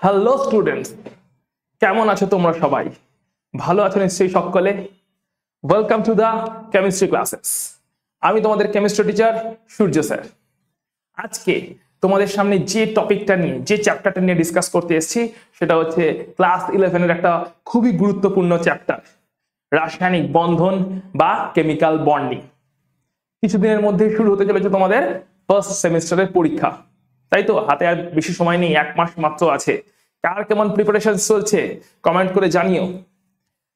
Hello students, কেমন আছো তোমরা সবাই? ভালো আছো নিশ্চয়ই সকলে। Welcome to the chemistry classes. আমি তোমাদের কেমিস্ট্রি টিচার সূর্য স্যার। আজকে তোমাদের সামনে যে টপিকটা নিয়ে, যে চ্যাপ্টারটা নিয়ে ডিসকাস করতে এসেছি সেটা হচ্ছে ক্লাস 11-এর একটা খুবই গুরুত্বপূর্ণ চ্যাপ্টার, রাসায়নিক বন্ধন বা কেমিক্যাল বন্ডিং। কিছুদিনের মধ্যে শুরু হতে চলেছে তোমাদের ফার্স্ট সেমিস্টারের পরীক্ষা, তাই তো? হাতে আর বেশি সময় নেই, 1 মাস মাত্র আছে। কার কেমন প্রিপারেশন চলছে কমেন্ট করে জানিও।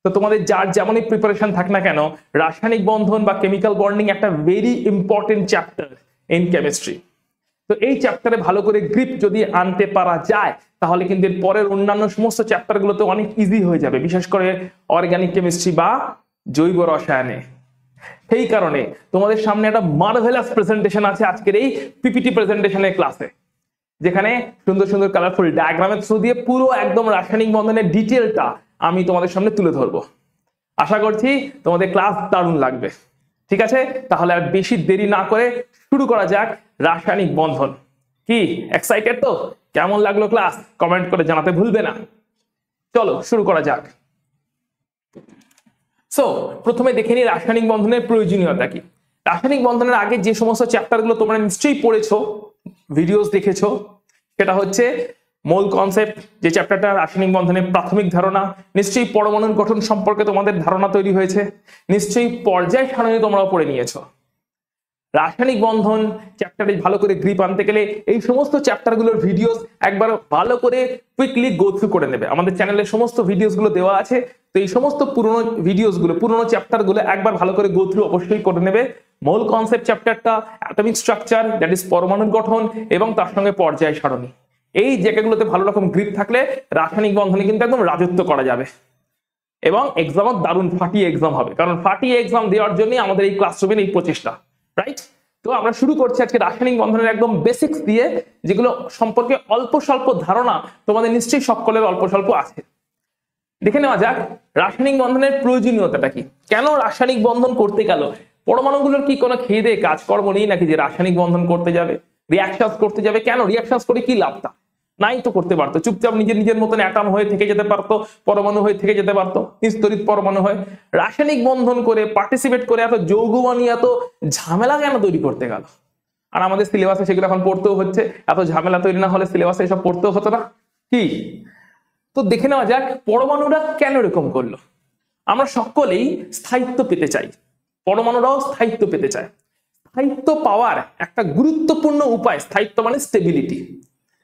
তো তোমাদের যার যেমনই প্রিপারেশন থাক না কেন, রাসায়নিক বন্ধন বা কেমিক্যাল বন্ডিং একটা very important chapter in chemistry. তো এই চ্যাপ্টারে ভালো করে গ্রিপ যদি আনতে পারা যায় তাহলে কিন্তু এর পরের অন্যান্য সমস্ত চ্যাপ্টারগুলোতে অনেক ইজি হয়ে যাবে, বিশেষ করে অর্গানিক কেমিস্ট্রি বা জৈব রসায়নে। সেই কারণে তোমাদের সামনে একটা মার্ভেলাস প্রেজেন্টেশন আছে আজকের এই পিপিটি প্রেজেন্টেশনের ক্লাসে, যেখানে সুন্দর সুন্দর কালারফুল ডায়াগ্রামের থ্রু দিয়ে পুরো একদম রাসায়নিক বন্ধনের ডিটেলটা আমি তোমাদের সামনে তুলে ধরবো। আশা করছি তোমাদের ক্লাস দারুণ লাগবে। ঠিক আছে, তাহলে আর বেশি দেরি না করে শুরু করা যাক রাসায়নিক বন্ধন। কি এক্সাইটেড তো? কেমন লাগলো ক্লাস কমেন্ট করে জানাতে ভুলবে না। চলো শুরু করা যাক। সো প্রথমে দেখে নিই রাসায়নিক বন্ধনের প্রয়োজনীয়তা কি। রাসায়নিক বন্ধনের আগে যে সমস্ত চ্যাপ্টারগুলো তোমরা নিশ্চয়ই পড়েছো, ভিডিওস দেখেছো, সেটা হচ্ছে মূল কনসেপ্ট, যে চ্যাপ্টারটা রাসায়নিক বন্ধনের প্রাথমিক ধারণা। নিশ্চয়ই পরমাণুর গঠন সম্পর্কে তোমাদের ধারণা তৈরি হয়েছে। নিশ্চয়ই পর্যায় সারণী তোমরাও পড়ে নিয়েছো। রাসায়নিক বন্ধন চ্যাপ্টারে ভালো করে গ্রিপ আনতে গেলে এই সমস্ত চ্যাপ্টারগুলোর ভিডিওস একবার ভালো করে কুইকলি গো থ্রু করে নেবে। আমাদের চ্যানেলে সমস্ত ভিডিওসগুলো দেওয়া আছে, তো এই সমস্ত পুরনো ভিডিওসগুলো, পুরনো চ্যাপ্টারগুলো একবার ভালো করে গো থ্রু অবশ্যই করে নেবে। মূল কনসেপ্ট চ্যাপ্টারটা, অ্যাটমিক স্ট্রাকচার দ্যাট ইজ পরমাণুর গঠন, এবং তার সঙ্গে পর্যায় সারণী। এই জায়গাগুলোতে ভালো রকম গ্রিপ থাকলে রাসায়নিক বন্ধনে কিন্তু একদম রাজত্ব করা যাবে এবং এক্সামও দারুণ ফাটিয়ে এক্সাম হবে, কারণ ফাটিয়ে এক্সাম দেওয়ার জন্যই আমাদের এই ক্লাসরুমের এই প্রচেষ্টা, রাইট? তো আমরা শুরু করছি আজকে রাসায়নিক বন্ধনের একদম বেসিক্স দিয়ে, যেগুলো সম্পর্কে অল্প স্বল্প ধারণা তোমাদের নিশ্চয়ই সকলের অল্প স্বল্প আছে। দেখে নেওয়া যাক রাসায়নিক বন্ধনের প্রয়োজনীয়তাটা কি। কেন রাসায়নিক বন্ধন করতে গেল? পরমাণুগুলোর কি কোনো খেয়ে দেয়ে কাজকর্ম নেই নাকি যে রাসায়নিক বন্ধন করতে যাবে, রিয়াকশন করতে যাবে? কেন রিয়াকশন করে কি লাভটা? নাই তো করতে পারতো, চুপচাপ নিজের নিজের মতন অ্যাটম হয়ে থেকে যেতে পারতো, পরমাণু হয়ে থেকে যেতে পারতো, নিস্তরিত পরমাণু হয়ে। রাসায়নিক বন্ধন করে পার্টিসিপেট করে এত যৌগ বানিয়ে এত ঝামেলা কেন তৈরি করতে গেল? আর আমাদের সিলেবাসে সেগুলো এখন পড়তেও হচ্ছে। এত ঝামেলা তৈরি না হলে সিলেবাসে এসব পড়তেও হতো না কি? তো দেখে নেওয়া যাক পরমাণুরা কেন এরকম করলো। আমরা সকলেই স্থায়িত্ব পেতে চাই, পরমাণুরাও স্থায়িত্ব পেতে চায়। স্থায়িত্ব পাওয়ার একটা গুরুত্বপূর্ণ উপায়, স্থায়িত্ব মানে স্টেবিলিটি।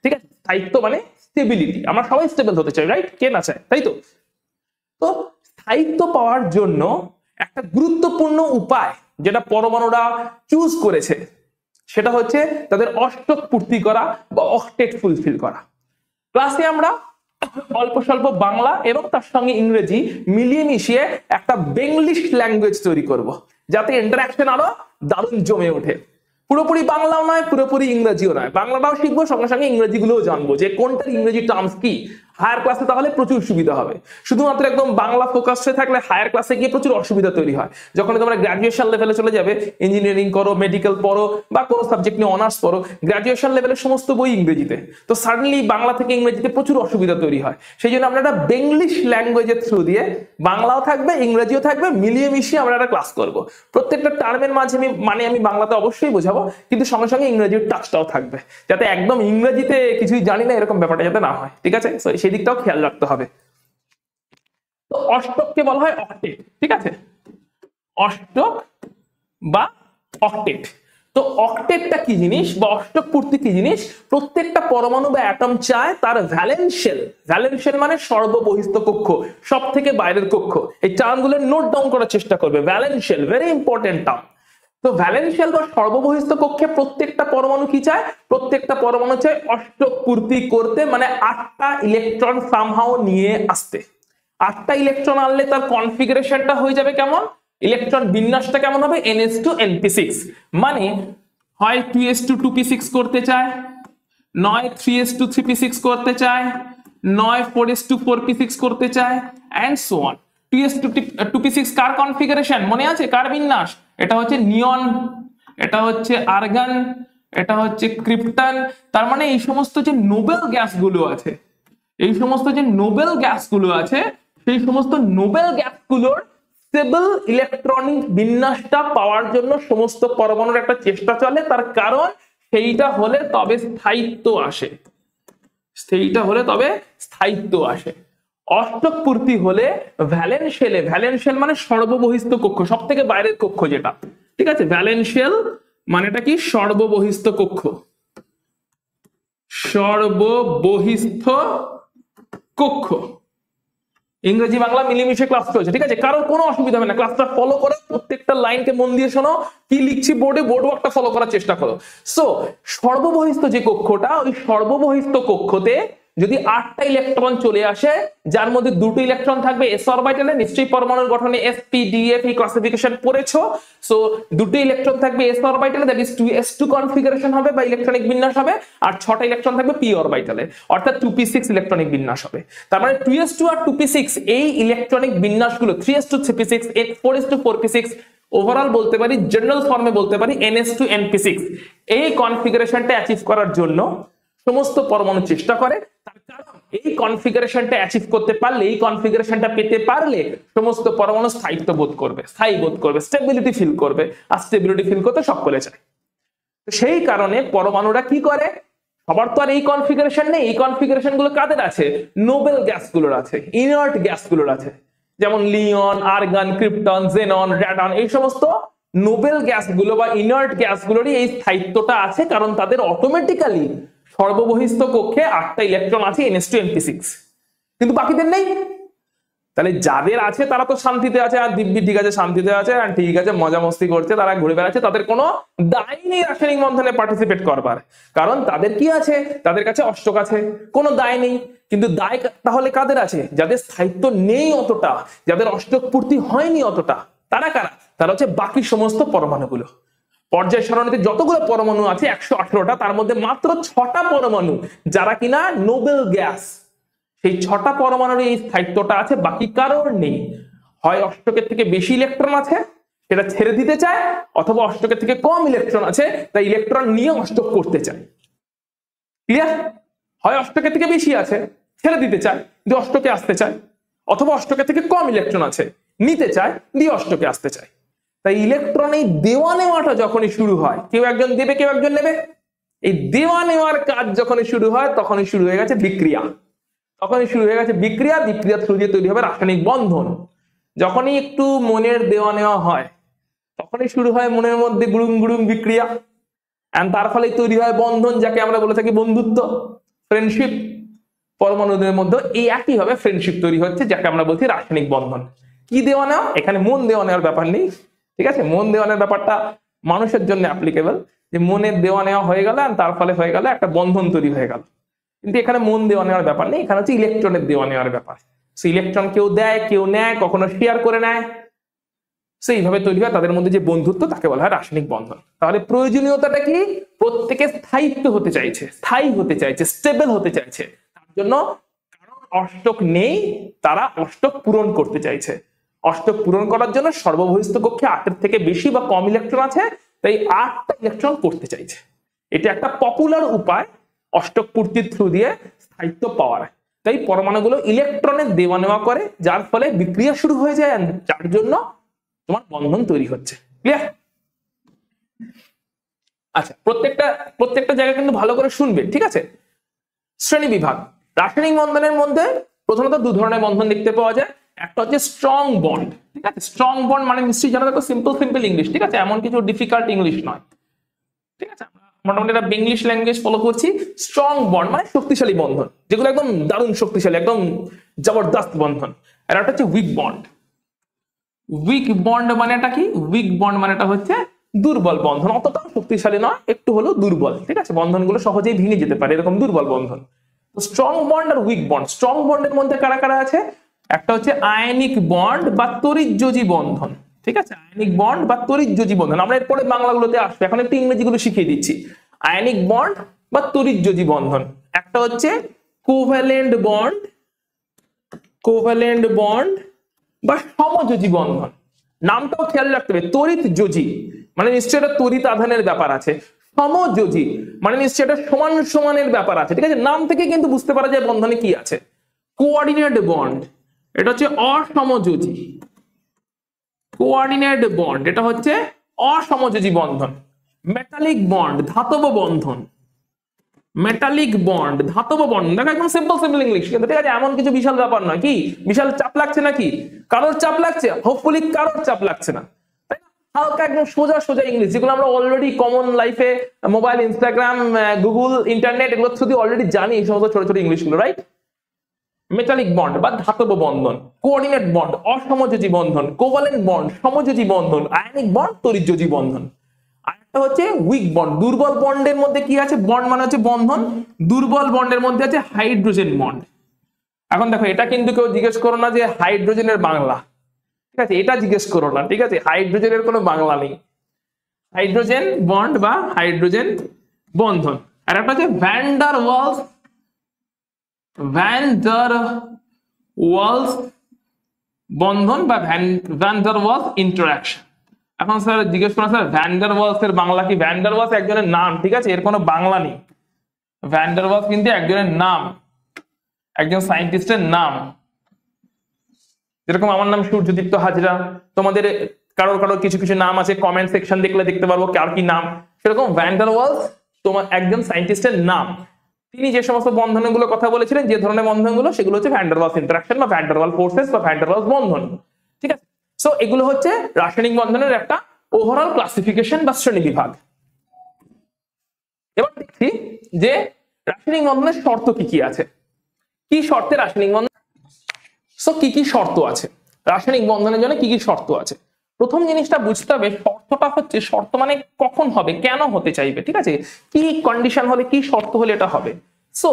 ঠিক আছে, স্থায়িত্ব মানে স্টেবিলিটি। আমরা সবাই স্টেবল হতে চাই, রাইট? কে না চায়, তাই তো? তো স্থায়িত্ব পাওয়ার জন্য একটা গুরুত্বপূর্ণ উপায় যেটা পরমাণুরা চুজ করেছে সেটা হচ্ছে তাদের অষ্টক পূর্তি করা বা অক্টেট ফুলফিল করা। ক্লাসে আমরা অল্প স্বল্প বাংলা এবং তার সঙ্গে ইংরেজি মিলিয়ে মিশিয়ে একটা বেঙ্গলিশ ল্যাঙ্গুয়েজ তৈরি করব, যাতে ইন্টারাকশন আরো দারুণ জমে ওঠে। পুরোপুরি বাংলাও নয়, পুরোপুরি ইংরেজিও নয়, বাংলাটাও শিখবো, সঙ্গে সঙ্গে ইংরেজিগুলোও জানবো যে কোনটার ইংরেজি টার্মস কি। হায়ার ক্লাসে তাহলে প্রচুর সুবিধা হবে। শুধুমাত্র একদম বাংলা ফোকাস হয়ে থাকলে হায়ার ক্লাসে গিয়ে প্রচুর অসুবিধা তৈরি হয়। যখন তোমরা গ্রাজুয়েশন লেভেলে চলে যাবে, ইঞ্জিনিয়ারিং করো, মেডিকেল পড়ো বা কোনো সাবজেক্ট নিয়ে অনার্স পড়ো, গ্রাজুয়েশন লেভেলের সমস্ত বই ইংরেজিতে, তো সাডেনলি বাংলা থেকে ইংরেজিতে প্রচুর অসুবিধা তৈরি হয়। সেই জন্য আমরা একটা বেঙ্গলিশ ল্যাঙ্গুয়েজের থ্রু দিয়ে, বাংলাও থাকবে ইংরেজিও থাকবে, মিলিয়ে মিশিয়ে আমরা একটা ক্লাস করব। প্রত্যেকটা টার্মের মাঝে আমি বাংলাতে অবশ্যই বোঝাবো, কিন্তু সঙ্গে সঙ্গে ইংরেজির টাচটাও থাকবে, যাতে একদম ইংরেজিতে কিছুই জানি না এরকম ব্যাপারটা যাতে না হয়। ঠিক আছে, সেই দিকটাও খেয়াল রাখতে হবে। তো অষ্টককে বলা হয় অক্টেট। ঠিক আছে, অষ্টক বা অক্টেট। তো অক্টেটটা কি জিনিস বা অষ্টক পূর্তি কি জিনিস? প্রত্যেকটা পরমাণু বা অ্যাটম চায় তার ভ্যালেন্স শেল, ভ্যালেন্স শেল মানে সর্ববহিস্থ কক্ষ, সব থেকে বাইরের কক্ষ। এই টার্মগুলো নোট ডাউন করার চেষ্টা করবে। Valence shell very important term. তো ভ্যালেন্স শেল বা সর্ববহিস্থ কক্ষে প্রত্যেকটা পরমাণু কি চায়? প্রত্যেকটা পরমাণু চায় অষ্টক পূর্তি করতে, মানে 8টা ইলেকট্রন সামহাও নিয়ে আসতে। 8টা ইলেকট্রন আনলে তার কনফিগারেশনটা হয়ে যাবে কেমন? ইলেকট্রন বিন্যাসটা কেমন হবে? ns2np6, মানে হয় 2s2 2p6 করতে চায়, নয় 3s2 3p6 করতে চায়, নয় 4s2 4p6 করতে চায়, and so on. 2s2 2p6 কার কনফিগারেশন মনে আছে? কার বিন্যাস? এটা হচ্ছে নিয়ন, এটা হচ্ছে আর্গন, এটা হচ্ছে ক্রিপ্টন। তার মানে এই সমস্ত যে নোবেল গ্যাসগুলো আছে, এই সমস্ত যে নোবেল গ্যাসগুলো আছে সেই সমস্ত নোবেল গ্যাসগুলোর স্টেবল ইলেকট্রনিক বিন্যাসটা পাওয়ার জন্য সমস্ত পরমাণুর একটা চেষ্টা চলে, তার কারণ সেইটা হলে তবে স্থায়িত্ব আসে, সেইটা হলে তবে স্থায়িত্ব আসে। অষ্টক পূর্তি হলে ভ্যালেন্সিয়ালে, ভ্যালেন্সিয়াল মানে সর্ববহিস্থ কক্ষ, সব থেকে বাইরের কক্ষ যেটা, ঠিক আছে, ভ্যালেন্সিয়াল মানেটা কি, সর্ববহিস্থ কক্ষ, সর্ববহিস্থ কক্ষ, ইংরেজি বাংলা মিলেমিশে ক্লাস চলছে, ঠিক আছে, কারোর কোনো অসুবিধা হবে না, ক্লাসটা ফলো করো, প্রত্যেকটা লাইনকে মন দিয়ে শোনো, কি লিখছি বোর্ডে, বোর্ড ওয়ার্কটা ফলো করার চেষ্টা করো। সো সর্ববহিস্থ যে কক্ষটা, ওই সর্ববহিস্থ কক্ষতে যদি 8টা ইলেকট্রন চলে আসে, যার মধ্যে 2টো ইলেকট্রন থাকবে s অরবিটালে, নিশ্চয়ই পরমাণুর গঠনে sp df এই ক্লাসিফিকেশন পড়েছো। সো 2টো ইলেকট্রন থাকবে s অরবিটালে, দ্যাট ইজ 2s2 কনফিগারেশন হবে বা ইলেকট্রনিক বিন্যাস হবে, আর 6টা ইলেকট্রন থাকবে p অরবিটালে, অর্থাৎ 2p6 ইলেকট্রনিক বিন্যাস হবে। তার মানে 2s2 আর 2p6 এই electronic বিন্যাসগুলো 3s2 3p6 4s2 4p6, overall বলতে পারি, জেনারেল ফর্মে বলতে পারি ns2 np6, এই কনফিগারেশনটা অ্যাচিভ করার জন্য সমস্ত পরমাণু চেষ্টা করে। তার কারণ এই কনফিগারেশনটা অ্যাচিভ করতে পারলে, এই কনফিগারেশনটা পেতে পারলে সমস্ত পরমাণু স্থায়িত্ব বোধ করবে, স্থায়ী বোধ করবে, স্টেবিলিটি ফিল করবে, আর স্টেবিলিটি ফিল করতে সকলে চায়। সেই কারণে পরমাণুরা কি করে, সবার তো আর এই কনফিগারেশন নেই, এই কনফিগারেশন গুলো কাদের আছে, নোবেল গ্যাসগুলোর আছে, ইনার্ট গ্যাসগুলোর আছে, যেমন লিওন, আর্গন, ক্রিপ্টন, জেনন, র্যাডন, এই সমস্ত নোবেল গ্যাসগুলো বা ইনার্ট গ্যাসগুলোরই এই স্থায়িত্বটা আছে, কারণ তাদের অটোমেটিক্যালি সর্ববহিস্থ কক্ষে 8টা ইলেকট্রন আছে ns2 np6, কিন্তু বাকিদের নেই। তাহলে যাদের আছে তারা তো শান্তিতে আছে, আর দিব্যি ঠিক আছে, শান্তিতে আছে, আর ঠিক আছে, মজা মস্তি করছে, তারা ঘুরে বেড়াচ্ছে, তাদের কোনো দায় নেই রাসায়নিক বন্ধনে পার্টিসিপেট করবার, কারণ তাদের কি আছে, তাদের কাছে অষ্টক আছে, কোনো দায় নেই। কিন্তু দায় তাহলে কাদের আছে, যাদের স্থায়িত্ব নেই অতটা, যাদের অষ্টক পূর্তি হয়নি অতটা, তারা কারা, তারা হচ্ছে বাকি সমস্ত পরমাণুগুলো। পর্যায় সারণীতে যতগুলো পরমাণু আছে 118টা, তার মধ্যে মাত্র 6টা পরমাণু যারা কিনা নোবেল গ্যাস, সেই 6টা পরমাণুর এই স্থায়িত্বটা আছে, বাকি কারোর নেই। হয় অষ্টকের থেকে বেশি ইলেকট্রন আছে, সেটা ছেড়ে দিতে চায়, অথবা অষ্টকের থেকে কম ইলেকট্রন আছে, তাই ইলেকট্রন নিয়ে অষ্টক করতে চায়। ক্লিয়ার? হয় অষ্টকের থেকে বেশি আছে, ছেড়ে দিতে চায়, দিয়ে অষ্টকে আসতে চায়, অথবা অষ্টকের থেকে কম ইলেকট্রন আছে, নিতে চায়, দিয়ে অষ্টকে আসতে চায়। তাই ইলেকট্রন এই দেওয়া নেওয়াটা যখনই শুরু হয়, কেউ একজন দেবে, কেউ একজন নেবে, এই দেওয়া নেওয়ার কাজ যখনই শুরু হয়, তখনই শুরু হয়ে গেছে বিক্রিয়া, তখনই শুরু হয়ে গেছে বিক্রিয়া। বিক্রিয়া থ্রু দিয়ে তৈরি হবে রাসায়নিক বন্ধন। যখনই একটু মনের দেওয়া নেওয়া হয়, তখনই শুরু হয় মনের মধ্যে গুড়ুম গুড়ুম বিক্রিয়া, এন্ড তার ফলে তৈরি হয় বন্ধন, যাকে আমরা বলে থাকি বন্ধুত্ব, ফ্রেন্ডশিপ। পরমাণুদের মধ্যে এই একই ভাবে ফ্রেন্ডশিপ তৈরি হচ্ছে, যাকে আমরা বলছি রাসায়নিক বন্ধন। কি দেওয়া নেওয়া, এখানে মন দেওয়া নেওয়ার ব্যাপার নেই, ঠিক আছে, মন দেওয়া নেওয়ার ব্যাপারটা মানুষের জন্য অ্যাপ্লিকেবল, যে মনের দেওয়া নেওয়া হয়ে গেল, তার ফলে হয়ে গেল একটা বন্ধন তৈরি হয়ে গেল। কিন্তু এখানে মন দেওয়া নেওয়ার ব্যাপার নেই, এখানে হচ্ছে ইলেকট্রনের দেওয়া নেওয়ার ব্যাপার। ইলেকট্রন কেউ দেয়, কেউ নেয়, কখনো শেয়ার করে নেয়, সেইভাবে তৈরি হয় তাদের মধ্যে যে বন্ধুত্ব, তাকে বলা হয় রাসায়নিক বন্ধন। তাহলে প্রয়োজনীয়তাটা কি, প্রত্যেকে স্থায়িত্ব হতে চাইছে, স্থায়ী হতে চাইছে, স্টেবল হতে চাইছে। তার জন্য কারণ অষ্টক নেই, তারা অষ্টক পূরণ করতে চাইছে। অষ্টক পূরণ করার জন্য সর্ববহিস্থ কক্ষে 8-এর থেকে বেশি বা কম ইলেকট্রন আছে, তাই 8টা ইলেকট্রন করতে চাইছে। এটা একটা পপুলার উপায় অষ্টক পূর্তির থ্রু দিয়ে স্থায়িত্ব পাওয়ার। তাই পরমাণুগুলো ইলেকট্রনের দেওয়া নেওয়া করে, যার ফলে বিক্রিয়া শুরু হয়ে যায়, যার জন্য তোমার বন্ধন তৈরি হচ্ছে। ক্লিয়ার? আচ্ছা, প্রত্যেকটা জায়গা কিন্তু ভালো করে শুনবে, ঠিক আছে। শ্রেণী বিভাগ। রাসায়নিক বন্ধনের মধ্যে প্রথমত 2 ধরনের বন্ধন দেখতে পাওয়া যায়। একটা হচ্ছে স্ট্রং বন্ড, ঠিক আছে। স্ট্রং বন্ড মানে নিশ্চয়ই জানো, দেখো সিম্পল ইংলিশ, ঠিক আছে, এমন কিছু ডিফিকাল্ট ইংলিশ নয়, ঠিক আছে। মোটামুটি একটা ইংলিশ ল্যাঙ্গুয়েজ ফলো করছি। স্ট্রং বন্ড মানে শক্তিশালী বন্ধন, যেগুলো একদম দারুণ শক্তিশালী, একদম জবরদস্ত বন্ধন। আর একটা হচ্ছে উইক বন্ড। উইক বন্ড মানেটা কি, উইক বন্ড মানেটা হচ্ছে দুর্বল বন্ধন, অতটাও শক্তিশালী নয়, একটু হলেও দুর্বল, ঠিক আছে, বন্ধনগুলো সহজেই ভেঙে যেতে পারে, এরকম দুর্বল বন্ধন। তো স্ট্রং বন্ড আর উইক বন্ড, স্ট্রং বন্ডের মধ্যে কারা কারা আছে, একটা হচ্ছে আয়নিক বন্ড বা তড়িৎযোজী বন্ধন, ঠিক আছে, আয়নিক বন্ড বা তড়িৎযোজী বন্ধন। আমরা এরপরে বাংলাগুলোতে আসবে, এখন একটু ইংরেজিগুলো শিখিয়ে দিচ্ছি। আয়নিক বন্ড বা তড়িৎযোজী বন্ধন, একটা হচ্ছে কোভ্যালেন্ট বন্ড, কোভ্যালেন্ট বন্ড বা সমযোজী বন্ধন। নামটাও খেয়াল রাখতে হবে, তড়িৎযোজী মানে নিশ্চয়ই এটা তড়িৎ আধানের ব্যাপার আছে, সমযোজী মানে নিশ্চয়ই এটা সমান সমানের ব্যাপার আছে, ঠিক আছে। নাম থেকে কিন্তু বুঝতে পারা যায় বন্ধনে কি আছে। কোঅর্ডিনেট বন্ড, এটা হচ্ছে অসমযোজী। কোঅর্ডিনেট বন্ড এটা হচ্ছে অসমযোজী বন্ধন। মেটালিক বন্ড ধাতব বন্ধন, মেটালিক বন্ড ধাতব বন্ধন। দেখো একদম সিম্পল ইংলিশ, কিন্তু ঠিক আছে এমন কিছু বিশাল ব্যাপার নয়। কি বিশাল চাপ লাগছে নাকি? কারোর চাপ লাগছে? হোপফুলি কারোর চাপ লাগছে না, তাই না? হালকা একদম সোজা ইংলিশ, যেগুলো আমরা অলরেডি কমন লাইফে মোবাইল, ইনস্টাগ্রাম, গুগল, ইন্টারনেট এগুলো শুধু অলরেডি জানি এই সমস্ত ছোট ইংলিশ গুলো, রাইট? মেটালিক বন্ড বা ধাতব বন্ধন, কোঅর্ডিনেট বন্ড অসমযোজী বন্ধন, কোভালেন্ট বন্ড সমযোজী বন্ধন, আয়নিক বন্ড তড়িৎযোজী বন্ধন। আরেকটা হচ্ছে উইক বন্ড, দুর্বল বন্ডের মধ্যে কি আছে? বন্ড মানে হচ্ছে বন্ধন, দুর্বল বন্ডের মধ্যে আছে হাইড্রোজেন বন্ড। এখন দেখো এটা কিন্তু কেউ জিজ্ঞেস করো না যে হাইড্রোজেনের বাংলা, ঠিক আছে? এটা জিজ্ঞেস করো না, ঠিক আছে? হাইড্রোজেনের কোনো বাংলা নেই। হাইড্রোজেন বন্ড বা হাইড্রোজেন বন্ধন। আর একটা হচ্ছে ভ্যান ডার ওয়ালস বন্ধন বা ভ্যান ডার ওয়ালস ইন্টারঅ্যাকশন। এখন স্যার জিজ্ঞেস করেন স্যার ভ্যান ডার ওয়ালস এর বাংলা কি? ভ্যান ডার ওয়ালস একজনের নাম, ঠিক আছে? এর কোনো বাংলা নেই। ভ্যান ডার ওয়ালস কিন্তু একজনের নাম, একজন সায়েন্টিস্টের নাম। যেরকম আমার নাম সূর্যদীপ্ত হাজরা, তোমাদের কারোর কিছু নাম আছে, কমেন্ট সেকশন দেখলে দেখতে পারবো কার কি নাম। সেরকম ভ্যান ডার ওয়ালস তোমার একজন সায়েন্টিস্টের নাম। তিনি যে সমস্ত বন্ধনগুলো কথা বলেছিলেন, যে ধরনের বন্ধনগুলো, সেগুলো হচ্ছে ভ্যান ডার ওয়ালস ইন্টারঅ্যাকশন বা ভ্যান ডার ওয়ালস ফোর্সেস বা ভ্যান ডার ওয়ালস বন্ধন, ঠিক আছে? সো এগুলো হচ্ছে রাসায়নিক বন্ধনের একটা ওভারঅল ক্লাসিফিকেশন বা শ্রেণী বিভাগ। এবার দেখছি যে রাসায়নিক বন্ধনের শর্ত কি আছে, কি শর্তে রাসায়নিক বন্ধন। সো কি শর্ত আছে রাসায়নিক বন্ধনের জন্য, কি শর্ত আছে? প্রথম জিনিসটা বুঝতে হবে, শর্তটা হচ্ছে, শর্ত মানে কখন হবে, কেন হতে চাইবে, ঠিক আছে? কি কন্ডিশন হলে, কি শর্ত হলে এটা হবে। সো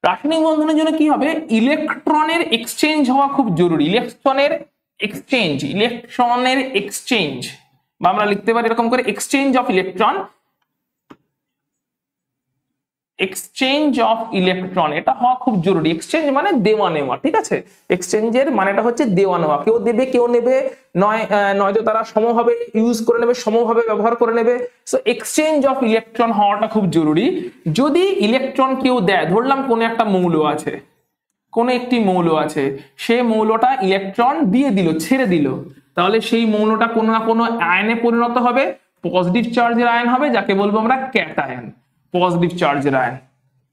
রাসায়নিক বন্ধনের জন্য কি হবে? ইলেকট্রনের এক্সচেঞ্জ হওয়া খুব জরুরি। ইলেকট্রনের এক্সচেঞ্জ বা আমরা লিখতে পারি এরকম করে, exchange of electron, exchange of electron এটা হওয়া খুব জরুরি। এক্সচেঞ্জ মানে দেওয়া নেওয়া, ঠিক আছে? এক্সচেঞ্জের মানেটা হচ্ছে দেওয়া নেওয়া, কেউ দেবে কেউ নেবে, নয়তো তারা সমভাবে ইউজ করে নেবে, সমভাবে ব্যবহার করে নেবে। সো এক্সচেঞ্জ অফ ইলেকট্রন হওয়াটা খুব জরুরি। যদি ইলেকট্রন কেউ দেয়, ধরলাম কোনো একটা মৌল আছে, কোনো একটি মৌল আছে, সে মৌলটা ইলেকট্রন দিয়ে দিল, ছেড়ে দিল, তাহলে সেই মৌলটা কোনো না কোনো আয়নে পরিণত হবে, পজিটিভ চার্জের আয়ন হবে, যাকে বলবো আমরা ক্যাটায়ন, পজিটিভ চার্জের আয়ন।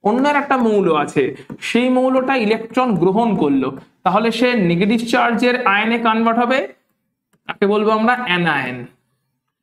অন্য একটা মৌল আছে, সেই মৌলটা ইলেকট্রন গ্রহণ করলো, তাহলে সে নেগেটিভ চার্জের আয়নে কনভার্ট হবে, তাকে বলবো আমরা অ্যানায়ন,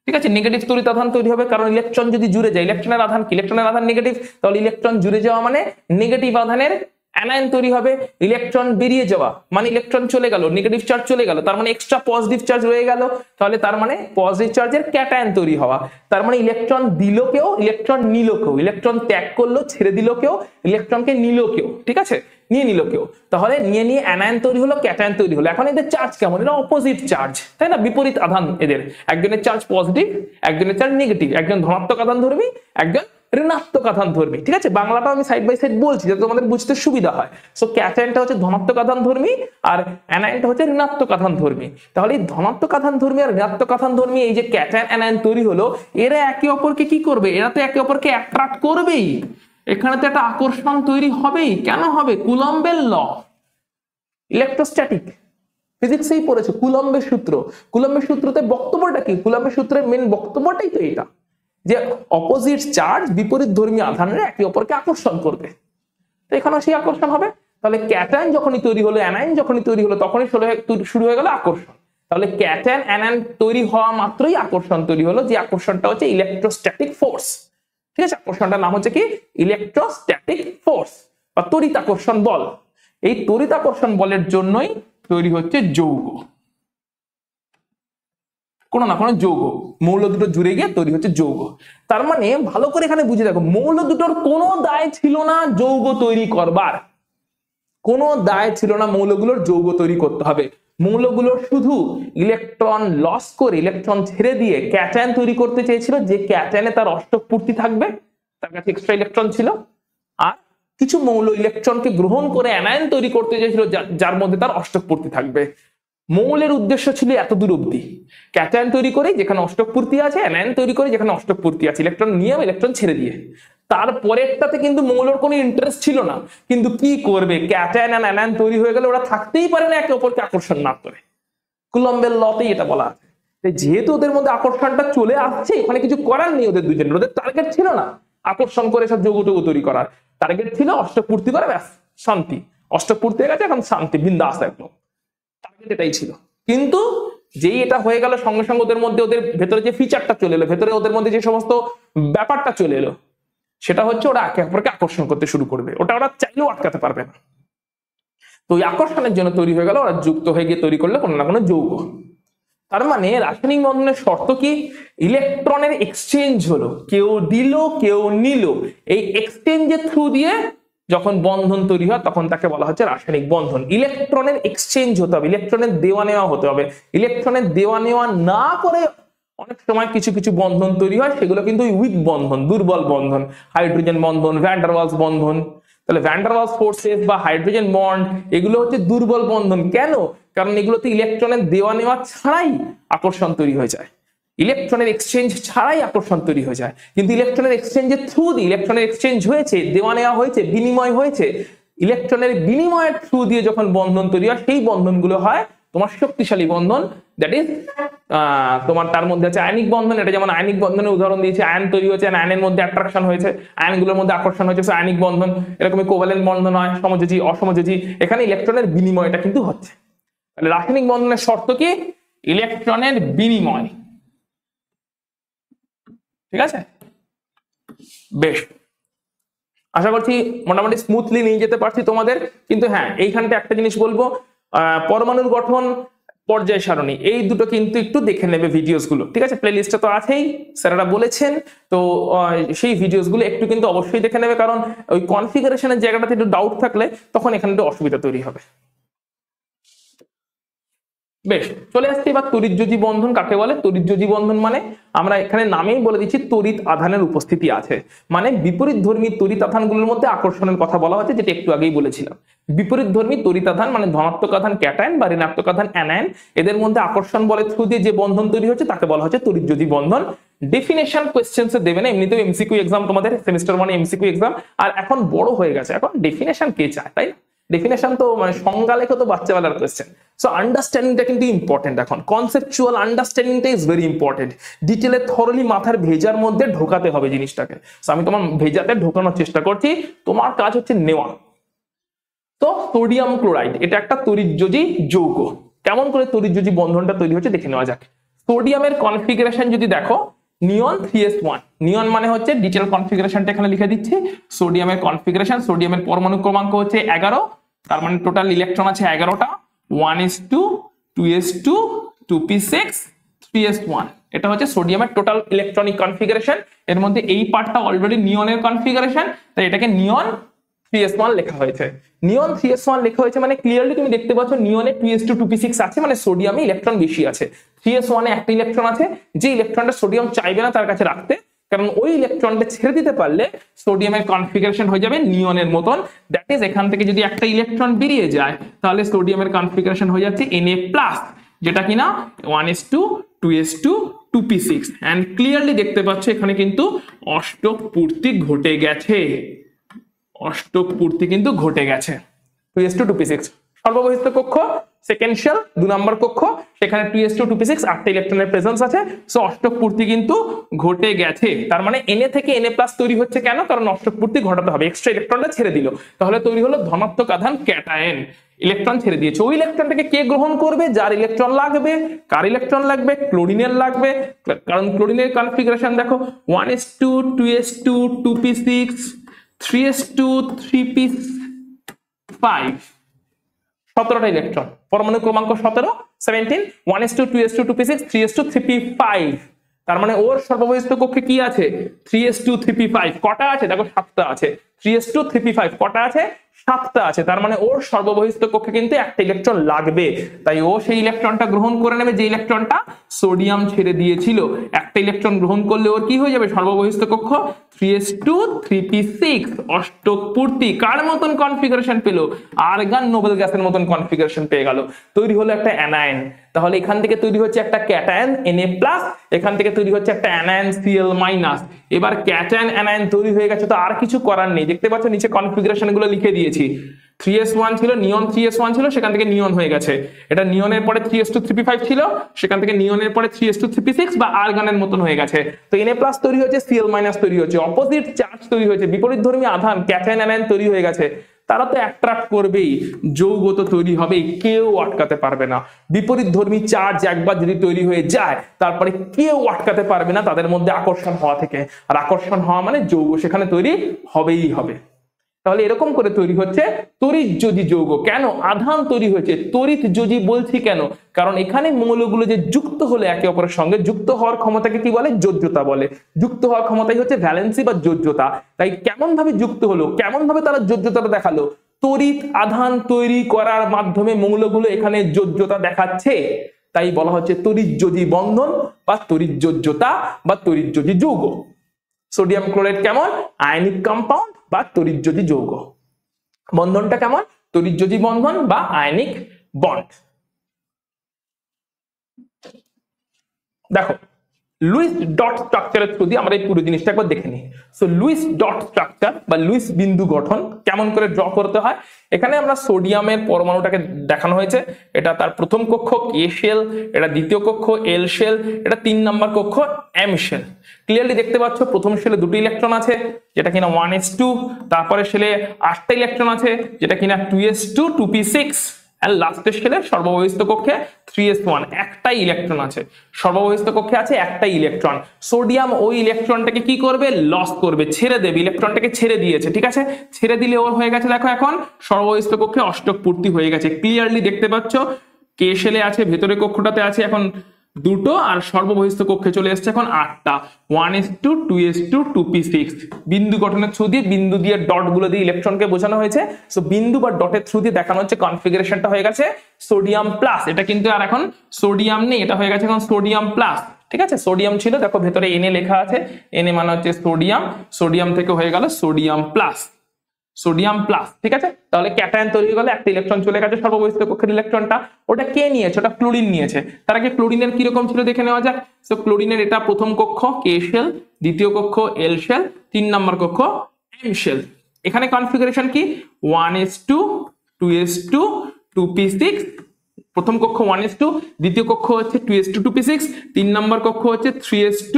ঠিক আছে? নেগেটিভ তড়িৎ আধান তৈরি হবে, কারণ ইলেকট্রন যদি জুড়ে যায়, ইলেকট্রনের আধান কি? ইলেকট্রনের আধান নেগেটিভ, তাহলে ইলেকট্রন জুড়ে যাওয়া মানে নেগেটিভ আধানের অ্যানায়ন তৈরি হবে। ইলেকট্রন বেরিয়ে যাওয়া মানে ইলেকট্রন চলে গেল, নেগেটিভ চার্জ চলে গেল, তার মানে এক্সট্রা পজিটিভ চার্জ রয়ে গেল, তাহলে তার মানে পজিটিভ চার্জের ক্যাটায়ন তৈরি হওয়া। তার মানে ইলেকট্রন দিল কেউ, ইলেকট্রন নিল কেউ, ইলেকট্রন ত্যাগ করলো, ছেড়ে দিল কেউ, ইলেকট্রনকে নিল কেউ, ঠিক আছে? নিয়ে নিল কেউ, তাহলে নিয়ে অ্যানায়ন তৈরি হলো, ক্যাটায়ন তৈরি হলো। এখন এদের চার্জ কেমন? এরা অপোজিট চার্জ, তাই না? বিপরীত আধান এদের, একজনের চার্জ পজিটিভ, একজনের চার্জ নেগেটিভ, একজন ধনাত্মক আধান ধর্মী, একজন ঋণাত্মক আধান ধর্মী, ঠিক আছে? বাংলাটা আমি সাইড বাই সাইড বলছি যাতে তোমাদের বুঝতে সুবিধা হয়। সো ক্যাটায়নটা হচ্ছে ধনাত্মক আধান ধর্মী আর অ্যানায়নটা হচ্ছে ঋণাত্মক আধান ধর্মী। তাহলে এই ধনাত্মক আধান ধর্মী আর ঋণাত্মক আধান ধর্মী, এই যে ক্যাটায়ন অ্যানায়ন তৈরি হলো, এরা একে অপরকে কি করবে? এরা তো একে অপরকে অ্যাট্রাক্ট করবেই, এখানে তো একটা আকর্ষণ তৈরি হবেই। কেন হবে? কুলম্বের ল, ইলেকট্রোস্ট্যাটিক ফিজিক্সেই পড়েছে, কুলম্বের সূত্র। কুলম্বের সূত্রতে বক্তব্যটা কি? কুলম্বের সূত্রের মেন বক্তব্যটাই তো এটা, যে অপোজিট চার্জ বিপরীত ধর্মী আধানের একে অপরকে আকর্ষণ করবে। তো এখানেও সেই আকর্ষণ হবে। তাহলে ক্যাটায়ন যখনই তৈরি হলো, অ্যানায়ন যখনই তৈরি হলো, তখনই শুরু হয়ে গেল আকর্ষণ। তাহলে ক্যাটায়ন অ্যানায়ন তৈরি হওয়া মাত্রই আকর্ষণ তৈরি হলো, যে আকর্ষণটা হচ্ছে ইলেকট্রোস্ট্যাটিক ফোর্স, ঠিক আছে? আকর্ষণটার নাম হচ্ছে কি? ইলেকট্রোস্ট্যাটিক ফোর্স বা তড়িৎ আকর্ষণ বল। এই তড়িৎ আকর্ষণ বলের জন্যই তৈরি হচ্ছে যৌগ, কোনো না কোনো যৌগ, মৌল দুটো জুড়ে গিয়ে তৈরি হচ্ছে যৌগ। তার মানে ভালো করে এখানে বুঝে দেখো, মৌল দুটোর কোনো দায় ছিল না যৌগ তৈরি করবার, কোনো দায় ছিল না মৌলগুলোর যৌগ তৈরি করতে হবে। মৌলগুলোর শুধু ইলেকট্রন লস করে, ইলেকট্রন ছেড়ে দিয়ে ক্যাটায়ন তৈরি করতে চেয়েছিল, যে ক্যাটায়নে তার অষ্টক পূর্তি থাকবে, তার কাছে এক্সট্রা ইলেকট্রন ছিল। আর কিছু মৌল ইলেকট্রনকে গ্রহণ করে অ্যানায়ন তৈরি করতে চেয়েছিল, যার মধ্যে তার অষ্টক পূর্তি থাকবে। মৌলের উদ্দেশ্য ছিল এত দূর অব্দি, ক্যাটায়ন তৈরি করে যেখানে অষ্টক পূর্তি আছে, অ্যানায়ন তৈরি করে যেখানে অষ্টক পূর্তি আছে, ইলেকট্রন নিয়ে ইলেকট্রন ছেড়ে দিয়ে। তারপরেরটাতে কিন্তু মৌলর কোনো ইন্টারেস্ট ছিল না, কিন্তু কি করবে, ক্যাটায়ন আর অ্যানায়ন তৈরি হয়ে গেলে ওরা থাকতেই পারে না একে অপরকে আকর্ষণ না করে। কুলম্বের লতেই এটা বলা আছে। যেহেতু ওদের মধ্যে আকর্ষণটা চলে আসছে, ওখানে কিছু করার নেই ওদের দুজনের, ওদের টার্গেট ছিল না আকর্ষণ করে সব যৌগ টৌগ তৈরি করার, টার্গেট ছিল অষ্টক পূর্তি করে, ব্যাস শান্তি, অষ্টক পূর্তি হয়ে গেছে, এখন শান্তি, বিন্দাস একদম, টার্গেট এটাই ছিল। কিন্তু যেই এটা হয়ে গেল সঙ্গে সঙ্গে ওদের মধ্যে ওদের ভেতরে যে ফিচারটা চলে এলো, ভেতরে ওদের মধ্যে যে সমস্ত ব্যাপারটা চলে এলো, সেটা হচ্ছে ওরা একে অপরকে আকর্ষণ করতে শুরু করবে, ওটা ওরা চাইলেও আটকাতে পারবে না। তো ওই আকর্ষণের জন্য তৈরি হয়ে গেল, ওরা যুক্ত হয়ে গিয়ে তৈরি করলে কোনো না কোনো যৌগ। তার মানে রাসায়নিক বন্ধনের শর্ত কি, ইলেকট্রনের এক্সচেঞ্জ হলো, কেউ দিল কেউ নিল, এই এক্সচেঞ্জের থ্রু দিয়ে যখন বন্ধন তৈরি হয় তখন তাকে বলা হচ্ছে রাসায়নিক বন্ধন। ইলেকট্রনের এক্সচেঞ্জ হতে হবে, ইলেকট্রনের দেওয়া নেওয়া হতে হবে। ইলেকট্রনের দেওয়া নেওয়া না করে অনেক সময় কিছু কিছু বন্ধন তৈরি হয়, সেগুলো কিন্তু উইক বন্ধন, দুর্বল বন্ধন, হাইড্রোজেন বন্ধন, ভ্যান ডার ওয়ালস বন্ধন। তাহলে ভ্যান ডার ওয়ালস ফোর্সেস বা হাইড্রোজেন বন্ড এগুলো হচ্ছে দুর্বল বন্ধন। কেন? কারণ এগুলোতে ইলেকট্রনের দেওয়া নেওয়া ছাড়াই আকর্ষণ তৈরি হয়ে যায়, ইলেকট্রনের এক্সচেঞ্জ ছাড়াই আকর্ষণ তৈরি হয়ে যায়। কিন্তু ইলেকট্রনের এক্সচেঞ্জের থ্রু দিয়ে ইলেকট্রনের এক্সচেঞ্জ হয়েছে, দেওয়া নেওয়া হয়েছে, বিনিময় হয়েছে, ইলেকট্রনের বিনিময়ের থ্রু দিয়ে যখন বন্ধন তৈরি হয়, সেই বন্ধনগুলো হয় তোমার শক্তিশালী বন্ধন, দ্যাট ইজ তোমার তার মধ্যে আছে আয়নিক বন্ধন। এটা যেমন আয়নিক বন্ধনের উদাহরণ দিয়েছে, আয়ন তৈরি হয়েছে, আয়নের মধ্যে অ্যাট্রাকশন হয়েছে, আয়নগুলোর মধ্যে আকর্ষণ হয়েছে, আয়নিক বন্ধন। এরকমই কোভ্যালেন্ট বন্ধন হয়, সমযোজী অসমযোজী, এখানে ইলেকট্রনের বিনিময়টা কিন্তু হচ্ছে। তাহলে রাসায়নিক বন্ধনের শর্ত কি, ইলেকট্রনের বিনিময়। ঠিক আছে, বেশ, আশা করছি মোটামুটি স্মুথলি নিয়ে যেতে পারছি তোমাদের। কিন্তু হ্যাঁ, এইখানটা একটা জিনিস বলবো, পরমাণুর গঠন, পর্যায় সারণী, এই দুটো কিন্তু একটু দেখে নেবে ভিডিওস গুলো, ঠিক আছে? প্লে লিস্টে তো আছেই, স্যারেরা বলেছেন, তো সেই ভিডিওস গুলো একটু কিন্তু অবশ্যই দেখে নেবে, কারণ ওই কনফিগারেশনের জায়গাটাতে একটু ডাউট থাকলে তখন এখানে একটু অসুবিধা তৈরি হবে। বেশ, চলে আসছে এবার তড়িৎযোজী বন্ধন কাকে বলে। তড়িৎযোজী বন্ধন মানে আমরা এখানে নামেই বলে দিচ্ছি, তড়িৎ আধানের উপস্থিতি আছে, মানে বিপরীতধর্মী তড়িৎ আধানগুলোর মধ্যে আকর্ষণের কথা বলা হচ্ছে, যেটা একটু আগেই বলেছিলাম। বিপরীতধর্মী তড়িৎ আধান মানে ধনাত্মক আধান ক্যাটায়ন বা ঋণাত্মক আধান অ্যানায়ন, এদের মধ্যে আকর্ষণ বলের থ্রু দিয়ে যে বন্ধন তৈরি হচ্ছে তাকে বলা হচ্ছে তড়িৎযোজী বন্ধন। ডেফিনেশন কোশ্চেন্সে দেবে না, এমনিতেও এমসিকিউ এক্সাম তোমাদের, সেমিস্টার 1 এমসিকিউ এক্সাম, আর এখন বড় হয়ে গেছে, এখন ডেফিনেশন কে চায়, তাই না? ডেফিনেশন তো মানে সংজ্ঞা লেখো তো বাচ্চাবেলার কোশ্চেন। সো আন্ডারস্ট্যান্ডিংটা কিন্তু ইম্পর্টেন্ট, এখন কনসেপচুয়াল আন্ডারস্ট্যান্ডিংটা ইজ ভেরি ইম্পর্টেন্ট। ডিটেলে থরলি মাথার ভেজার মধ্যে ঢোকাতে হবে জিনিসটাকে। সো আমি তোমার ভেজাতে ঢোকানোর চেষ্টা করছি, তোমার কাজ হচ্ছে নেওয়া। তো সোডিয়াম ক্লোরাইড এটা একটা তড়িৎযোজী যৌগ। কেমন করে তড়িৎযোজী বন্ধনটা তৈরি হচ্ছে দেখে নেওয়া যাক। সোডিয়ামের কনফিগারেশন যদি দেখো, নিয়ন 3s1, নিয়ন মানে হচ্ছে ডিটেল কনফিগারেশনটা এখানে লিখে দিচ্ছি। সোডিয়ামের কনফিগারেশন, সোডিয়ামের পরমাণু ক্রমাঙ্ক হচ্ছে 11, তার মানে টোটাল ইলেকট্রন আছে 11টা, 1s2 2s2 2p6 3s1, এটা হচ্ছে সোডিয়ামের টোটাল ইলেকট্রনিক কনফিগারেশন। এর মধ্যে এই পার্টটা অলরেডি নিয়নের কনফিগারেশন, তাই এটাকে নিয়ন 3s1 লেখা হয়েছে। নিয়ন 3s1 লেখা হয়েছে মানে ক্লিয়ারলি তুমি দেখতে পাচ্ছ নিয়নে 2s2 2p6 আছে, মানে সোডিয়ামে ইলেকট্রন বেশি আছে। 3s1 এ একটা ইলেকট্রন আছে, যে ইলেকট্রনটা সোডিয়াম চাইবে না তার কাছে রাখতে, কারণ ওই ইলেকট্রনটা ছেড়ে দিতে পারলে সোডিয়ামের কনফিগারেশন হয়ে যাবে নিয়নের মতন। দ্যাট ইজ এখান থেকে যদি একটা ইলেকট্রন বেরিয়ে যায় তাহলে সোডিয়ামের কনফিগারেশন হয়ে যাচ্ছে Na+, যেটা কিনা 1s2 2s2 2p6। And clearly দেখতে পাচ্ছ এখানে কিন্তু অষ্টক পূর্তি ঘটে গেছে, অষ্টক পূর্তি কিন্তু ঘটে গেছে। 2s2 2p6 সর্ববহিস্থ কক্ষ, সেকেন্ডশিয়াল 2 নম্বর কক্ষ, সেখানে 2s2 2p6 8টা ইলেকট্রনের প্রেজেন্স আছে। সো অষ্টক পূর্তি কিন্তু ঘটে গেছে। তার মানে Na থেকে Na+ তৈরি হচ্ছে কেন? কারণ অষ্টক পূর্তি ঘটাতে হবে, এক্সট্রা ইলেকট্রনটা ছেড়ে দিল, তাহলে তৈরি হলো ধনাত্মক আধান ক্যাটায়ন, ইলেকট্রন ছেড়ে দিয়েছে। ওই ইলেকট্রনটাকে কে গ্রহণ করবে? যার ইলেকট্রন লাগবে। কার ইলেকট্রন লাগবে? ক্লোরিনের লাগবে, কারণ ক্লোরিনের কনফিগারেশন দেখো 1s2 2s2 2p6 3s2 3p5, 17টা electron, পরমাণু ক্রমাঙ্ক 17 17, 1s2 2s2 2p6 3s2 3p5। তার মানে ওর সর্ববহিস্থ কক্ষে কি আছে? 3s2 3p5। কটা আছে? দেখো 7টা আছে। 3s2 3p5 কটা আছে 7টা আছে, তার মানে ওর সর্ববহিস্থ কক্ষে কিন্তু একটা ইলেকট্রন লাগবে, তাই ও সেই ইলেকট্রনটা গ্রহণ করে নেবে যে ইলেকট্রনটা সোডিয়াম ছেড়ে দিয়েছিল। একটা ইলেকট্রন গ্রহণ করলে ওর কি হয়ে যাবে সর্ববহিস্থ কক্ষ 3s2 3p6 অষ্টক পূর্তি। কার মতন কনফিগারেশন পেলো? আর্গন নোবেল গ্যাসের মতন কনফিগারেশন পেয়ে গেল, তৈরি হলো একটা অ্যানায়ন। তাহলে এখান থেকে তৈরি হচ্ছে একটা ক্যাটায়ন Na+, এখান থেকে তৈরি হচ্ছে একটা অ্যানায়ন Cl-। এবার ক্যাটায়ন অ্যানায়ন তৈরি হয়ে গেছে, তো আর কিছু করার নেই। দেখতে পাচ্ছ নিচে কনফিগারেশন গুলো লিখে দিয়েছি। 3s1 ছিল, নিয়ন 3s1 ছিল, সেখান থেকে নিয়ন হয়ে গেছে। এটা নিয়নের পরে 3s2 3p5 ছিল, সেখান থেকে নিয়নের পরে 3s2 3p6 বা আর্গনের মতন হয়ে গেছে। তো Na+ তৈরি হচ্ছে, Cl- তৈরি হচ্ছে, অপোজিট চার্জ তৈরি হয়েছে, বিপরীতধর্মী আধান ক্যাটায়ন অ্যানায়ন তৈরি হয়ে গেছে। তারা তো অ্যাট্রাক্ট করবেই, যৌগ তো তৈরি হবেই, কেউ আটকাতে পারবে না। বিপরীতধর্মী চার্জ একবার যদি তৈরি হয়ে যায় তারপরে কেউ আটকাতে পারবে না তাদের মধ্যে আকর্ষণ হওয়া থেকে, আর আকর্ষণ হওয়া মানে যৌগ সেখানে তৈরি হবেই হবে। তাহলে এরকম করে তৈরি হচ্ছে তড়িৎযোজী যৌগ। কেন আধান তৈরি হয়েছে? তড়িৎযোজী বলছি কেন? কারণ এখানে মৌলগুলো যে যুক্ত হলে একে অপরের সঙ্গে, যুক্ত হওয়ার ক্ষমতাকে কি বলে? যোজ্যতা বলে। যুক্ত হওয়ার ক্ষমতাই হচ্ছে ভ্যালেন্সি বা যোজ্যতা। তাই কেমন ভাবে যুক্ত হলো, কেমন ভাবে তারা যোজ্যতাটা দেখালো? তড়িৎ আধান তৈরি করার মাধ্যমে মৌলগুলো এখানে যোজ্যতা দেখাচ্ছে, তাই বলা হচ্ছে তড়িৎযোজী বন্ধন বা তড়িৎযোজ্যতা বা তড়িৎযোজী যৌগ। সোডিয়াম ক্লোরাইড কেমন? আয়নিক কম্পাউন্ড বা তড়িৎযোজী যৌগ। বন্ধনটা কেমন? তড়িৎযোজী বন্ধন বা আয়নিক বন্ড। দেখো লুইস ডট স্ট্রাকচারের থ্রু দিয়ে আমরা এই পুরো জিনিসটা একবার দেখে নিই। সো লুইস ডট স্ট্রাকচার বা লুইস বিন্দু গঠন কেমন করে ড্র করতে হয়? এখানে আমরা সোডিয়ামের পরমাণুটাকে দেখানো হয়েছে। এটা তার প্রথম কক্ষ কে শেল, এটা দ্বিতীয় কক্ষ এল শেল, এটা 3 নম্বর কক্ষ এম শেল। ক্লিয়ারলি দেখতে পাচ্ছ প্রথম শেলে 2টি ইলেকট্রন আছে যেটা কিনা 1s2, তারপরে শেলে 8টা ইলেকট্রন আছে যেটা কিনা 2s2 2p6, আর লাস্টের শেলে সর্ববহিস্থ কক্ষে 3s1 একটাই ইলেকট্রন আছে। সর্ববহিস্থ কক্ষে আছে একটাই ইলেকট্রন। সোডিয়াম ওই ইলেকট্রনটাকে কি করবে? লস করবে, ছেড়ে দেবে। ইলেকট্রনটাকে ছেড়ে দিয়েছে, ঠিক আছে? ছেড়ে দিলে ওর হয়ে গেছে, দেখো এখন সর্ববহিস্থ কক্ষে অষ্টক পূর্তি হয়ে গেছে। ক্লিয়ারলি দেখতে পাচ্ছ কে শেলে আছে, ভেতরের কক্ষটাতে আছে এখন 2টো, আর সর্ববহিস্থ কক্ষে চলে এসছে এখন 8টা, 1s2 2s2 2p6। বিন্দু গঠনের থ্রু দিয়ে, বিন্দু দিয়ে ডট গুলো দিয়ে ইলেকট্রনকে বোঝানো হয়েছে। সো বিন্দু বা ডটের থ্রু দিয়ে দেখানো হচ্ছে কনফিগারেশনটা হয়ে গেছে সোডিয়াম প্লাস। এটা কিন্তু আর এখন সোডিয়াম নেই, এটা হয়ে গেছে এখন সোডিয়াম প্লাস, ঠিক আছে? সোডিয়াম ছিল, দেখো ভেতরে Na লেখা আছে, Na মানে হচ্ছে সোডিয়াম, সোডিয়াম থেকে হয়ে গেল সোডিয়াম প্লাস, সোডিয়াম প্লাস, ঠিক আছে? তাহলে ক্যাটায়ন তৈরি হয়ে গেল, একটা ইলেকট্রন চলে গেছে সর্ববহিস্থ কক্ষের ইলেকট্রনটা। ওটা কে নিয়েছে? ওটা ক্লোরিন নিয়েছে। তার আগে ক্লোরিনের কিরকম ছিল দেখে নেওয়া যাক। সো ক্লোরিনের এটা প্রথম কক্ষ কে শেল, দ্বিতীয় কক্ষ এল শেল, 3 নম্বর কক্ষ এম শেল। এখানে কনফিগারেশন কি? 1s2 2s2 2p6, প্রথম কক্ষ 1s2, দ্বিতীয় কক্ষ হচ্ছে 2s2 2p6, 3 নম্বর কক্ষ হচ্ছে 3s2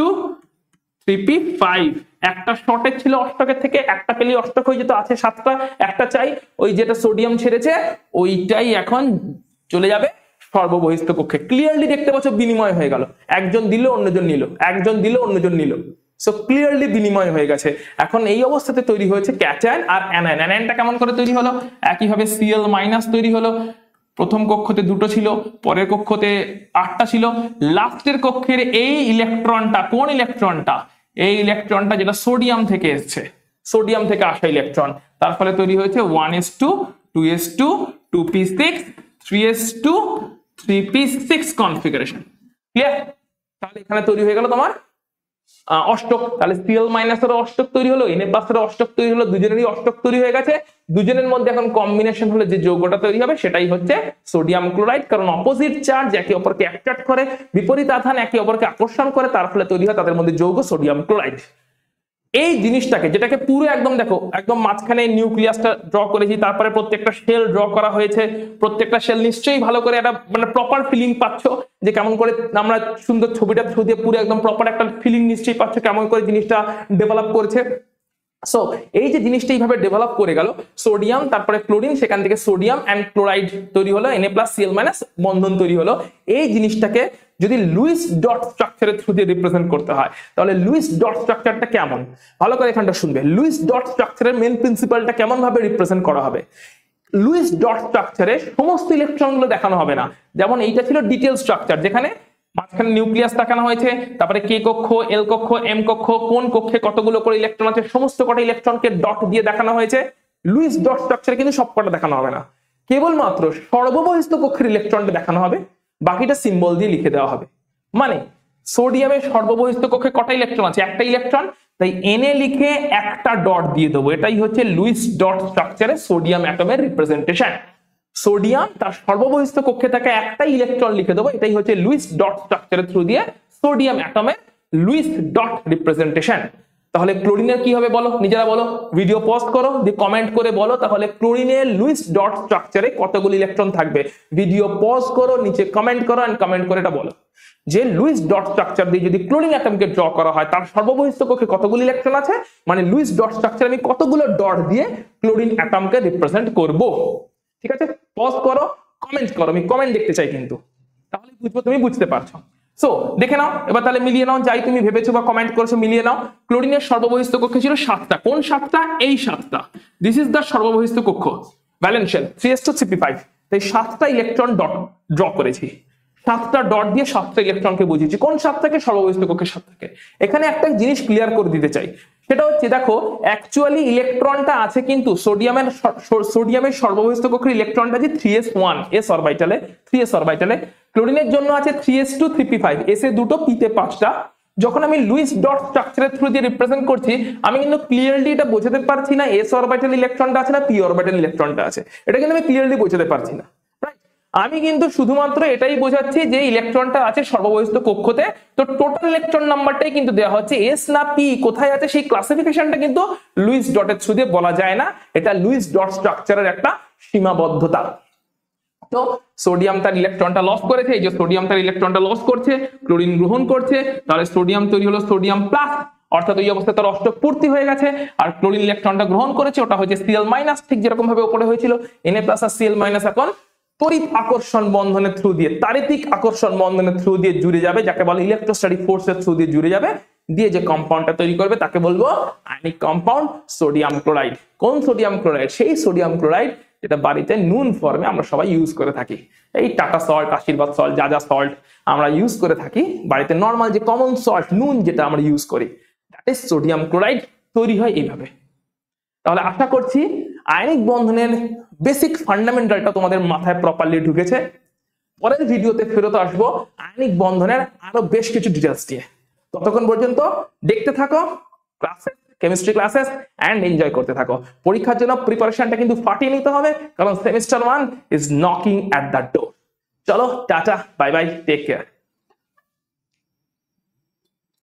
3p5। একটা শর্টেজ ছিল অষ্টকের থেকে, একটা পেলে অষ্টক হয়ে যেত, আছে 7টা, একটা চাই। ওই যেটা সোডিয়াম ছেড়েছে ওইটাই এখন চলে যাবে সর্ববহিস্থ কক্ষে। ক্লিয়ারলি দেখতে পাচ্ছ বিনিময় হয়ে গেল, একজন দিল অন্যজন নিল, একজন দিল অন্যজন নিল। সো ক্লিয়ারলি বিনিময় হয়ে গেছে। এখন এই অবস্থাতে তৈরি হয়েছে ক্যাটায়ন আর অ্যানায়ন। অ্যানায়নটা কেমন করে তৈরি হলো? একইভাবে Cl- তৈরি হলো। প্রথম কক্ষতে 2টো ছিল, পরের কক্ষতে 8টা ছিল, লাস্টের কক্ষের এই ইলেকট্রনটা, কোন ইলেকট্রনটা? এই ইলেকট্রনটা যেটা সোডিয়াম থেকে এসছে, সোডিয়াম থেকে আসা ইলেকট্রন, তার ফলে তৈরি হয়েছে 1s2 2s2 2p6 3s2 3p6 configuration. Clear? তাহলে এখানে তৈরি হয়ে গেল তোমার অষ্টক। তাহলে Cl- এর অষ্টক তৈরি হলো, Na+ এর অষ্টক তৈরি হলো, দুজনেরই অষ্টক তৈরি হয়ে গেছে। দুজনের মধ্যে এখন কম্বিনেশন হলে যে যৌগটা তৈরি হবে সেটাই হচ্ছে সোডিয়াম ক্লোরাইড। কারণ অপোজিট চার্জ একে অপরকে অ্যাট্রাক্ট করে, বিপরীত আধান একে অপরকে আকর্ষণ করে, তার ফলে তৈরি হয় তাদের মধ্যে যৌগ সোডিয়াম ক্লোরাইড। এই জিনিসটাকে, যেটাকে পুরো একদম দেখো একদম মাঝখানে নিউক্লিয়াসটা ড্র করেছি, তারপরে প্রত্যেকটা সেল ড্র করা হয়েছে। প্রত্যেকটা সেল নিশ্চয়ই ভালো করে একটা মানে প্রপার ফিলিং পাচ্ছ যে কেমন করে আমরা সুন্দর ছবিটা থ্রু দিয়ে পুরো একদম প্রপার একটা ফিলিং নিশ্চয়ই পাচ্ছ কেমন করে জিনিসটা ডেভেলপ করেছে। সো এই যে জিনিসটা এইভাবে ডেভেলপ করে গেল, সোডিয়াম তারপরে ক্লোরিন, সেখান থেকে সোডিয়াম অ্যান্ড ক্লোরাইড তৈরি হলো, Na+Cl- বন্ধন তৈরি হলো। এই জিনিসটাকে যদি লুইস ডট স্ট্রাকচারের থ্রু দিয়ে রিপ্রেজেন্ট করতে হয় তাহলে লুইস ডট স্ট্রাকচারটা কেমন, ভালো করে এখানটা শুনবে। লুইস ডট স্ট্রাকচারের মেন প্রিন্সিপালটা কেমন ভাবে রিপ্রেজেন্ট করা হবে? লুইস ডট স্ট্রাকচারে সমস্ত ইলেকট্রনগুলো দেখানো হবে না। যেমন এইটা ছিল ডিটেল স্ট্রাকচার, যেখানে মাঝখানে নিউক্লিয়াস দেখানো হয়েছে, তারপরে কে কক্ষ, এল কক্ষ, এম কক্ষ, কোন কক্ষে কতগুলো করে ইলেকট্রন আছে সমস্ত কটা ইলেকট্রনকে ডট দিয়ে দেখানো হয়েছে। লুইস ডট স্ট্রাকচারে কিন্তু সবকটা দেখানো হবে না, কেবলমাত্র সর্ববহিস্থ কক্ষের ইলেকট্রনটা দেখানো হবে, বাকিটা সিম্বল দিয়ে লিখে দেওয়া হবে। মানে সোডিয়ামের সর্ববহিস্থ কক্ষে কটা ইলেকট্রন আছে? একটা ইলেকট্রন, তাই এনে লিখে একটা ডট দিয়ে দেবো। এটাই হচ্ছে লুইস ডট স্ট্রাকচারে সোডিয়াম অ্যাটমের রিপ্রেজেন্টেশন। সোডিয়াম তার সর্ববহিস্থ কক্ষে থাকা একটা ইলেকট্রন লিখে দেবো, এটাই হচ্ছে লুইস ডট স্ট্রাকচারের থ্রু দিয়ে সোডিয়াম অ্যাটমের লুইস ডট রিপ্রেজেন্টেশন। তাহলে ক্লোরিনের কি হবে বলো, নিজেরা বলো, ভিডিও পজ করো, দিয়ে কমেন্ট করে বলো তাহলে ক্লোরিনের লুইস ডট স্ট্রাকচারে কতগুলো ইলেকট্রন থাকবে। ভিডিও পজ করো, নিচে কমেন্ট করো, এন্ড কমেন্ট করে এটা বলো যে লুইস ডট স্ট্রাকচার দিয়ে যদি ক্লোরিন অ্যাটমকে ড্র করা হয় তার সর্ববহিস্থ কক্ষে কতগুলো ইলেকট্রন আছে, মানে লুইস ডট স্ট্রাকচার আমি কতগুলো ডট দিয়ে ক্লোরিন অ্যাটমকে রিপ্রেজেন্ট করব। ঠিক আছে, পজ করো, কমেন্ট করো, আমি কমেন্ট দেখতে চাই কিন্তু, তাহলে বুঝবো তুমি বুঝতে পারছো। সো দেখে নাও এবার, তাহলে মিলিয়ে নাও, যাই তুমি ভেবেছো বা কমেন্ট করেছো মিলিয়ে নাও। ক্লোরিনের সর্ববহিস্থ কক্ষে ছিল 7টা, কোন 7টা? এই 7টা, দিস ইজ দ্য সর্ববহিস্থ কক্ষ, ভ্যালেন্সিয়াল 3s2 3p5, তাই 7টা ইলেকট্রন ডট ড্র করেছি, 7টা ডট দিয়ে 7টা ইলেকট্রনকে বুঝিয়েছি। কোন 7টাকে? সর্ববহিস্থ কক্ষের 7টাকে। এখানে একটা জিনিস ক্লিয়ার করে দিতে চাই, সেটা হচ্ছে দেখো অ্যাকচুয়ালি ইলেকট্রনটা আছে কিন্তু সোডিয়ামের সর্ববহিস্থ কক্ষের ইলেকট্রনটা আছে 3s1 s অরবিটালে, 3s অরবিটালে। ক্লোরিনের জন্য আছে 3s2 3p5, s এ দুটো, p তে 5টা। যখন আমি লুইস ডট স্ট্রাকচারের থ্রু দিয়ে রিপ্রেজেন্ট করছি, আমি কিন্তু ক্লিয়ারলি এটা বোঝাতে পারছি না s অরবিটাল ইলেকট্রনটা আছে না p অরবিটাল ইলেকট্রনটা আছে, এটা কিন্তু আমি ক্লিয়ারলি বোঝাতে পারছি না। আমি কিন্তু শুধুমাত্র এটাই বোঝাচ্ছি যে ইলেকট্রনটা আছে সর্ববহিস্থ কক্ষতে, তো টোটাল ইলেকট্রন নাম্বারটাই কিন্তু দেওয়া হচ্ছে, এস না পি কোথায় আছে সেই ক্লাসিফিকেশনটা কিন্তু লুইস ডটের থ্রু দিয়ে বলা যায় না, এটা লুইস ডট স্ট্রাকচারের একটা সীমাবদ্ধতা। তো সোডিয়াম তার ইলেকট্রনটা লস করেছে, এই যে সোডিয়াম তার ইলেকট্রনটা লস করছে, ক্লোরিন গ্রহণ করছে, তাহলে সোডিয়াম তৈরি হলো সোডিয়াম প্লাস, অর্থাৎ ওই অবস্থায় তার অষ্টক পূর্তি হয়ে গেছে। আর ক্লোরিন ইলেকট্রনটা গ্রহণ করেছে, ওটা হচ্ছে Cl মাইনাস, ঠিক যেরকম ভাবে উপরে হয়েছিল Na প্লাস আর Cl মাইনাস এখন তড়িৎ আকর্ষণ বন্ধনের থ্রু দিয়ে, তাড়িতিক আকর্ষণ বন্ধনের থ্রু দিয়ে জুড়ে যাবে, যাকে বলে ইলেকট্রোস্ট্যাটিক ফোর্সের থ্রু দিয়ে জুড়ে যাবে, দিয়ে যে কম্পাউন্ডটা তৈরি করবে তাকে বলবো আয়নিক কম্পাউন্ড সোডিয়াম ক্লোরাইড। কোন সোডিয়াম ক্লোরাইড? সেই সোডিয়াম ক্লোরাইড যেটা বাড়িতে নুন ফর্মে আমরা সবাই ইউজ করে থাকি, এই টাটা সল্ট, আশীর্বাদ সল্ট, যা যা সল্ট আমরা ইউজ করে থাকি বাড়িতে, নর্মাল যে কমন সল্ট নুন যেটা আমরা ইউজ করি, দ্যাট ইজ সোডিয়াম ক্লোরাইড, তৈরি হয় এইভাবে। তাহলে আশা করছি আয়নিক বন্ধনের বেসিক ফান্ডামেন্টালটা তোমাদের মাথায় প্রপারলি ঢুকেছে। পরের ভিডিওতে ফেরত আসবো আয়নিক বন্ধনের আরো বেশ কিছু ডিটেলস দিয়ে। ততক্ষণ পর্যন্ত দেখতে থাকো classes, chemistry classes, and enjoy করতে থাকো। পরীক্ষার জন্য প্রিপারেশনটা কিন্তু ফাটিয়ে নিতে হবে, কারণ semester 1 is knocking at the door. চলো tata, bye bye, take care.